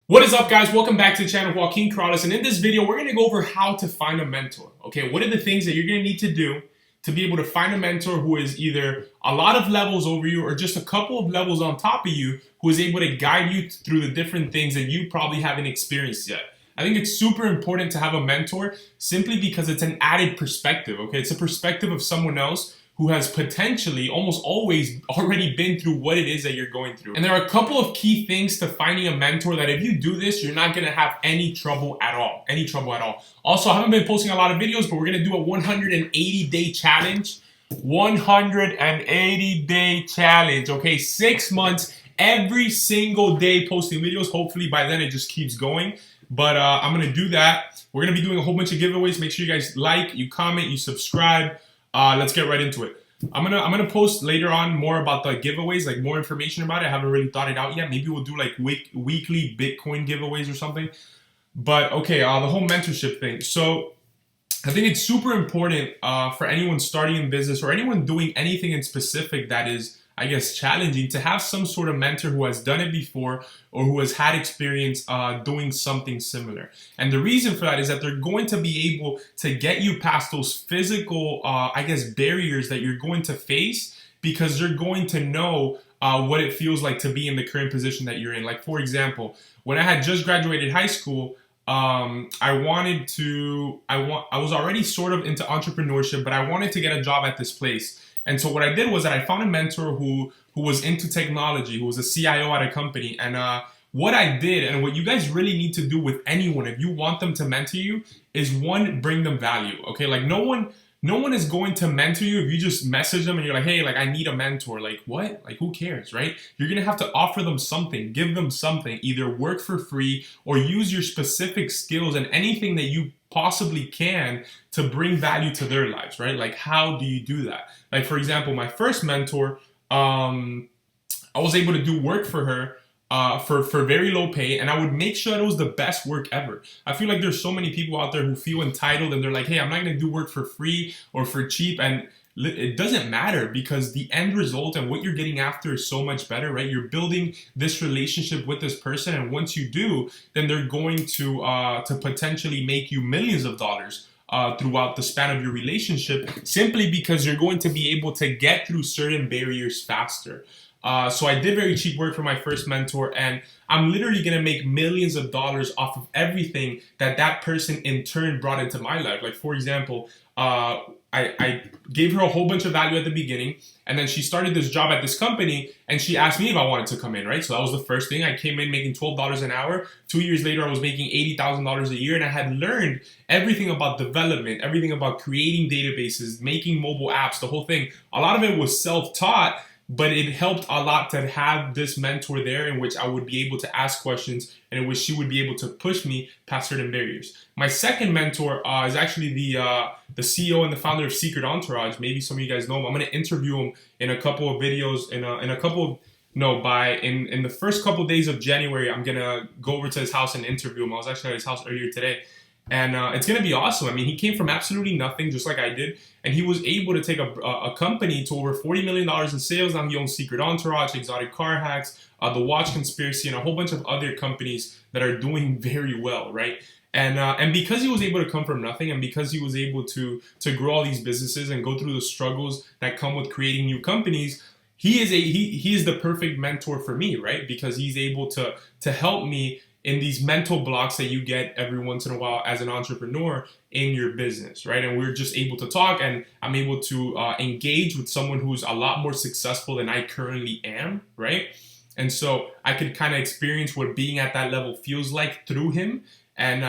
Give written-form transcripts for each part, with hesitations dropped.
What is up, guys? Welcome back to the channel, Joaquin Corrales, and in this video we're going to go over how to find a mentor. Okay, what are the things that you're going to need to do to be able to find a mentor who is either a lot of levels over you or just a couple of levels on top of you, who is able to guide you through the different things that you probably haven't experienced yet. I think it's super important to have a mentor simply because it's an added perspective. Okay, it's a perspective of someone else who has potentially almost always already been through what it is that you're going through. And there are a couple of key things to finding a mentor that if you do this, you're not gonna have any trouble at all. Also, I haven't been posting a lot of videos, but we're gonna do a 180-day challenge. 180-day challenge, okay? 6 months, every single day posting videos. Hopefully by then it just keeps going. But I'm gonna do that. We're gonna be doing a whole bunch of giveaways. Make sure you guys like, you comment, you subscribe. Let's get right into it. I'm gonna post later on more about the giveaways, like more information about it. I haven't really thought it out yet. Maybe we'll do like weekly Bitcoin giveaways or something. But okay, the whole mentorship thing. So I think it's super important for anyone starting in business or anyone doing anything in specific that is, I guess, challenging, to have some sort of mentor who has done it before or who has had experience doing something similar. And the reason for that is that they're going to be able to get you past those physical, I guess, barriers that you're going to face, because you're going to know what it feels like to be in the current position that you're in. Like, for example, when I had just graduated high school, I was already sort of into entrepreneurship, but I wanted to get a job at this place. And so what I did was that I found a mentor who was into technology, who was a CIO at a company. And what I did, and what you guys really need to do with anyone if you want them to mentor you, is one, bring them value. Okay, like no one is going to mentor you if you just message them and you're like, hey, like I need a mentor. Like what? Like who cares, right? You're gonna have to offer them something, give them something, either work for free or use your specific skills and anything that you possibly can to bring value to their lives, right? Like how do you do that? Like for example, my first mentor, I was able to do work for her for very low pay, and I would make sure that it was the best work ever. I feel like there's so many people out there who feel entitled and they're like, hey, I'm not gonna do work for free or for cheap, and it doesn't matter, because the end result and what you're getting after is so much better, right? You're building this relationship with this person, and once you do, then they're going to potentially make you millions of dollars throughout the span of your relationship, simply because you're going to be able to get through certain barriers faster. So I did very cheap work for my first mentor, and I'm literally gonna make millions of dollars off of everything that person in turn brought into my life. Like for example, I gave her a whole bunch of value at the beginning, and then she started this job at this company, and she asked me if I wanted to come in, right? So that was the first thing. I came in making $12 an hour. 2 years later, I was making $80,000 a year, and I had learned everything about development, everything about creating databases, making mobile apps, the whole thing. A lot of it was self-taught, but it helped a lot to have this mentor there in which I would be able to ask questions and in which she would be able to push me past certain barriers. My second mentor is actually the CEO and the founder of Secret Entourage. Maybe some of you guys know him. I'm going to interview him in a couple of videos, in the first couple of days of January. I'm going to go over to his house and interview him. I was actually at his house earlier today. And it's going to be awesome. I mean, he came from absolutely nothing, just like I did. And he was able to take a company to over $40 million in sales. Now he owns Secret Entourage, Exotic Car Hacks, The Watch Conspiracy, and a whole bunch of other companies that are doing very well, right? And because he was able to come from nothing, and because he was able to grow all these businesses and go through the struggles that come with creating new companies, he is the perfect mentor for me, right? Because he's able to help me in these mental blocks that you get every once in a while as an entrepreneur in your business, right? And we're just able to talk, and I'm able to engage with someone who's a lot more successful than I currently am, right? And so I could kind of experience what being at that level feels like through him, and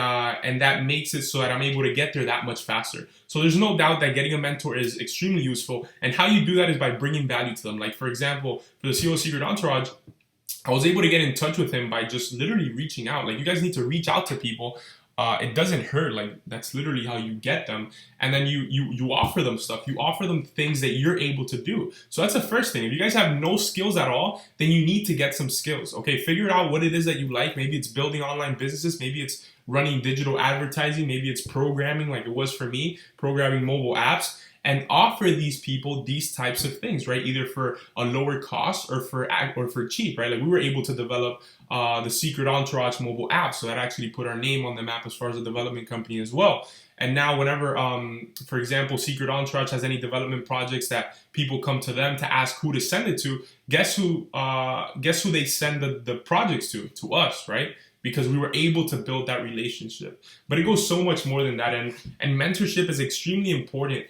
that makes it so that I'm able to get there that much faster. So there's no doubt that getting a mentor is extremely useful, and how you do that is by bringing value to them. Like for example, for the CEO of Secret Entourage, I was able to get in touch with him by just literally reaching out. Like, you guys need to reach out to people. It doesn't hurt. Like, that's literally how you get them. And then you offer them stuff. You offer them things that you're able to do. So that's the first thing. If you guys have no skills at all, then you need to get some skills. Okay, figure out what it is that you like. Maybe it's building online businesses. Maybe it's running digital advertising. Maybe it's programming, like it was for me, programming mobile apps. and offer these people these types of things, right? Either for a lower cost or for cheap, right? Like we were able to develop the Secret Entourage mobile app, so that actually put our name on the map as far as a development company as well. And now whenever, for example, Secret Entourage has any development projects that people come to them to ask who to send it to, guess who they send the projects to us, right? Because we were able to build that relationship. But it goes so much more than that, and mentorship is extremely important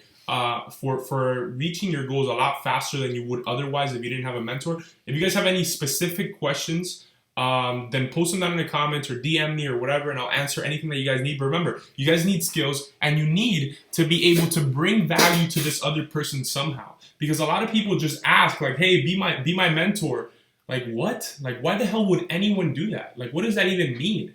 for reaching your goals a lot faster than you would otherwise if you didn't have a mentor. If you guys have any specific questions, then post them down in the comments or DM me or whatever, and I'll answer anything that you guys need. But remember, you guys need skills, and you need to be able to bring value to this other person somehow. Because a lot of people just ask, like, hey, be my mentor. Like, what? Like, why the hell would anyone do that? Like, what does that even mean?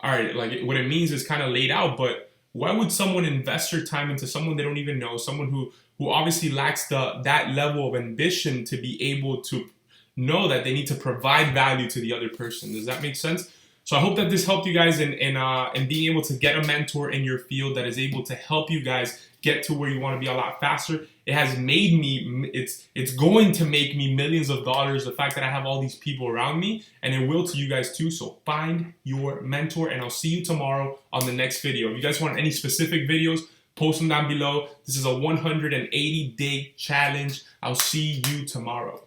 All right, like, what it means is kind of laid out, but why would someone invest their time into someone they don't even know, someone who obviously lacks that level of ambition to be able to know that they need to provide value to the other person? Does that make sense? So I hope that this helped you guys in being able to get a mentor in your field that is able to help you guys get to where you want to be a lot faster. It has made me, it's going to make me millions of dollars, the fact that I have all these people around me, and it will to you guys too. So find your mentor, and I'll see you tomorrow on the next video. If you guys want any specific videos, post them down below. This is a 180-day challenge. I'll see you tomorrow.